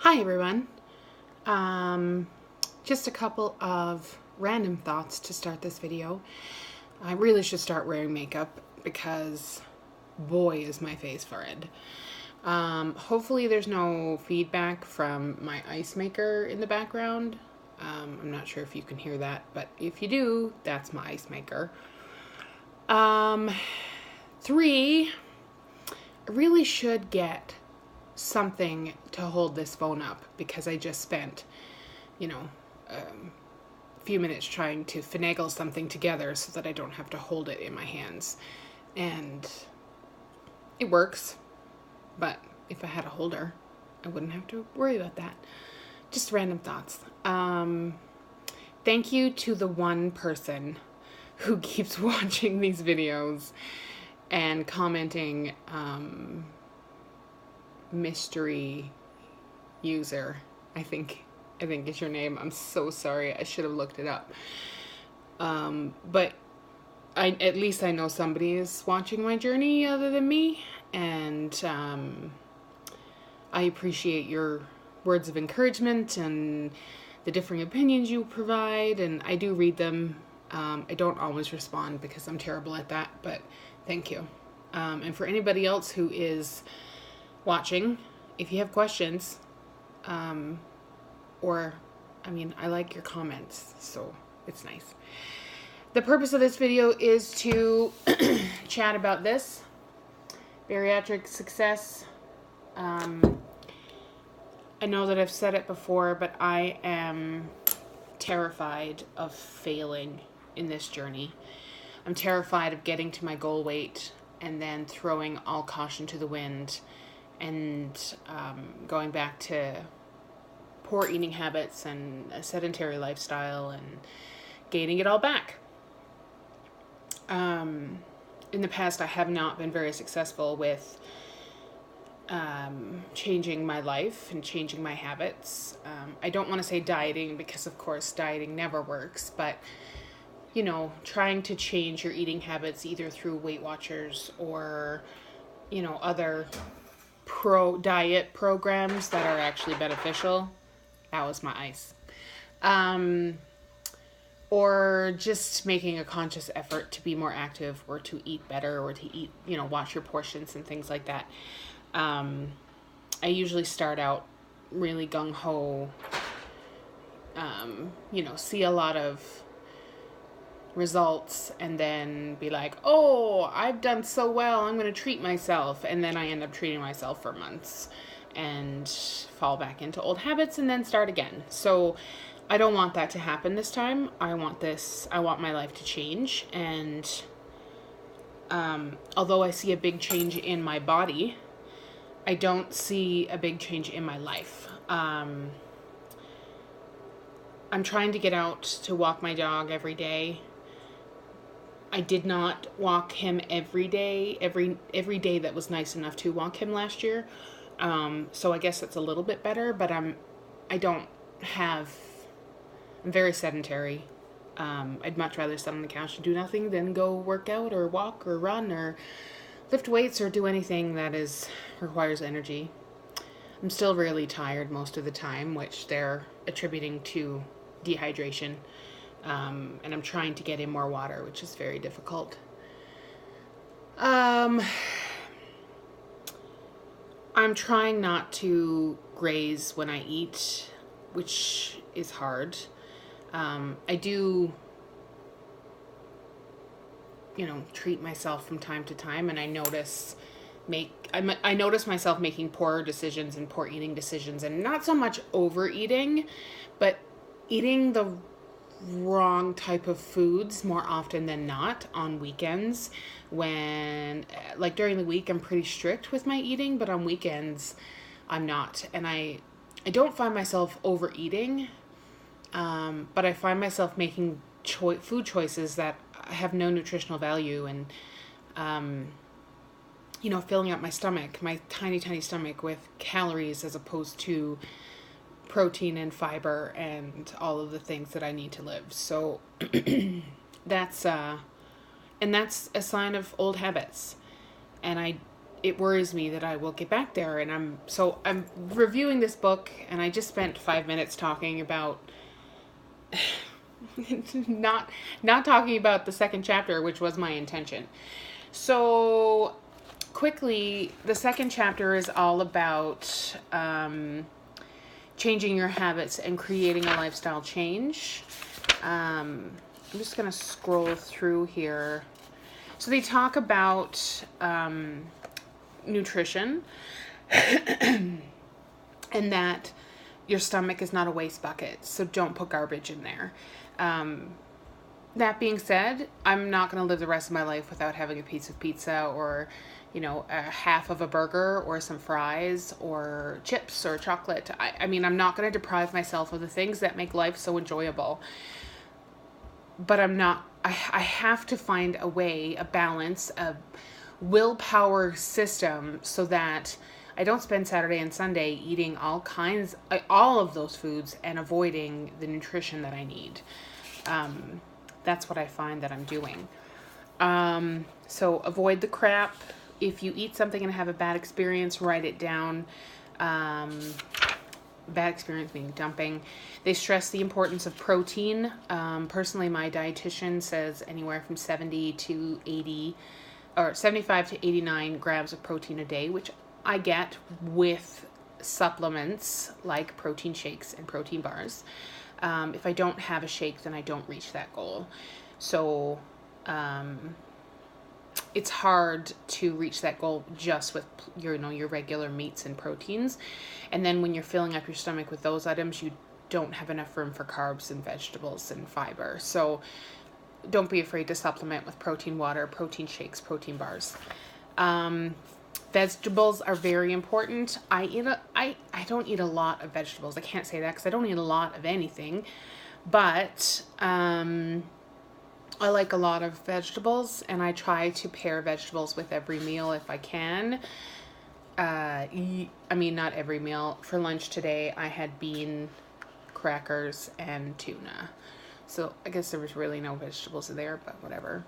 Hi everyone. Just a couple of random thoughts to start this video. I really should start wearing makeup because boy is my face red. Hopefully there's no feedback from my ice maker in the background. I'm not sure if you can hear that, but if you do, that's my ice maker. 3, I really should get something to hold this phone up because I just spent, a few minutes trying to finagle something together so that I don't have to hold it in my hands. And it works, but if I had a holder, I wouldn't have to worry about that. Just random thoughts. Thank you to the one person who keeps watching these videos and commenting, mystery user, I think is your name. I'm so sorry. I should have looked it up. But at least I know somebody is watching my journey other than me, and I appreciate your words of encouragement and the differing opinions you provide, and I do read them. I don't always respond because I'm terrible at that, but thank you. And for anybody else who is watching, if you have questions, I like your comments, so it's nice. The purpose of this video is to chat about this bariatric success. I know that I've said it before, but I am terrified of failing in this journey. I'm terrified of getting to my goal weight and then throwing all caution to the wind and going back to poor eating habits and a sedentary lifestyle and gaining it all back. In the past, I have not been very successful with changing my life and changing my habits. I don't want to say dieting because, of course, dieting never works, but trying to change your eating habits either through Weight Watchers or, other diet programs that are actually beneficial. That was my ice. Or just making a conscious effort to be more active or to eat better or to eat, watch your portions and things like that. I usually start out really gung-ho, see a lot of results and then be like, oh, I've done so well, I'm going to treat myself. And then I end up treating myself for months and fall back into old habits and then start again. So I don't want that to happen this time. I want my life to change. And although I see a big change in my body, I don't see a big change in my life. I'm trying to get out to walk my dog every day. I did not walk him every day that was nice enough to walk him last year. So I guess that's a little bit better, but I'm very sedentary. I'd much rather sit on the couch and do nothing than go work out or walk or run or lift weights or do anything that requires energy. I'm still really tired most of the time, which they're attributing to dehydration. And I'm trying to get in more water, which is very difficult. I'm trying not to graze when I eat, which is hard. I do, treat myself from time to time, and I notice myself making poor decisions and poor eating decisions, and not so much overeating, but eating the wrong type of foods more often than not on weekends, when during the week I'm pretty strict with my eating, but on weekends I'm not. And I don't find myself overeating, but I find myself making food choices that have no nutritional value and filling up my tiny stomach with calories as opposed to protein and fiber and all of the things that I need to live. So that's a sign of old habits. And it worries me that I will get back there. And I'm reviewing this book, and I just spent 5 minutes talking about not talking about the second chapter, which was my intention. So quickly, the second chapter is all about changing your habits and creating a lifestyle change. I'm just going to scroll through here. So they talk about nutrition and that your stomach is not a waste bucket, so don't put garbage in there. That being said, I'm not going to live the rest of my life without having a piece of pizza or, you know, a half of a burger or some fries or chips or chocolate. I mean, I'm not going to deprive myself of the things that make life so enjoyable. But I have to find a way, a balance, a willpower system so that I don't spend Saturday and Sunday eating all of those foods and avoiding the nutrition that I need. That's what I find that I'm doing. So avoid the crap. If you eat something and have a bad experience, write it down. Bad experience meaning dumping. They stress the importance of protein. Personally, my dietitian says anywhere from 70 to 80 or 75 to 89 grams of protein a day, which I get with supplements like protein shakes and protein bars. If I don't have a shake, then I don't reach that goal. So it's hard to reach that goal just with your regular meats and proteins. And then when you're filling up your stomach with those items, you don't have enough room for carbs and vegetables and fiber. So don't be afraid to supplement with protein water, protein shakes, protein bars. Vegetables are very important. I don't eat a lot of vegetables. I can't say that because I don't eat a lot of anything, but I like a lot of vegetables, and I try to pair vegetables with every meal if I can. I mean, not every meal. For lunch today, I had bean, crackers, and tuna. So I guess there was really no vegetables there, but whatever.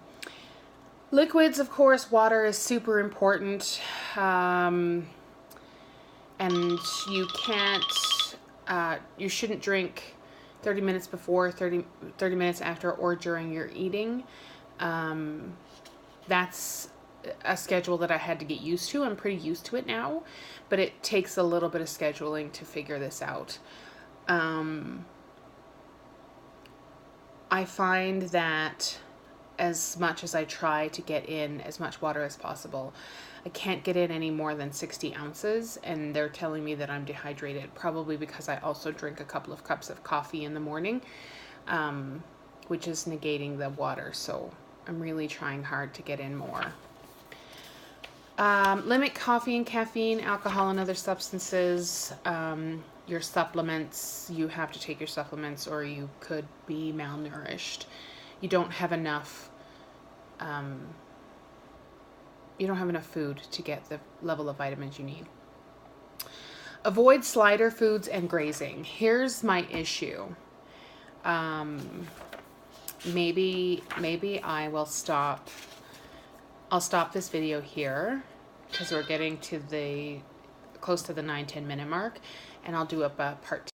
Liquids, of course, water is super important. And you shouldn't drink 30 minutes before, 30 minutes after, or during your eating. That's a schedule that I had to get used to. I'm pretty used to it now, but it takes a little bit of scheduling to figure this out. I find that as much as I try to get in as much water as possible, I can't get in any more than 60 ounces, and they're telling me that I'm dehydrated, probably because I also drink a couple of cups of coffee in the morning, which is negating the water, so I'm really trying hard to get in more. Limit coffee and caffeine, alcohol, and other substances. Your supplements, you have to take your supplements or you could be malnourished. You don't have enough food to get the level of vitamins you need. Avoid slider foods and grazing. Here's my issue. Maybe I will stop. I'll stop this video here because we're getting to close to the 9-10 minute mark, and I'll do up a part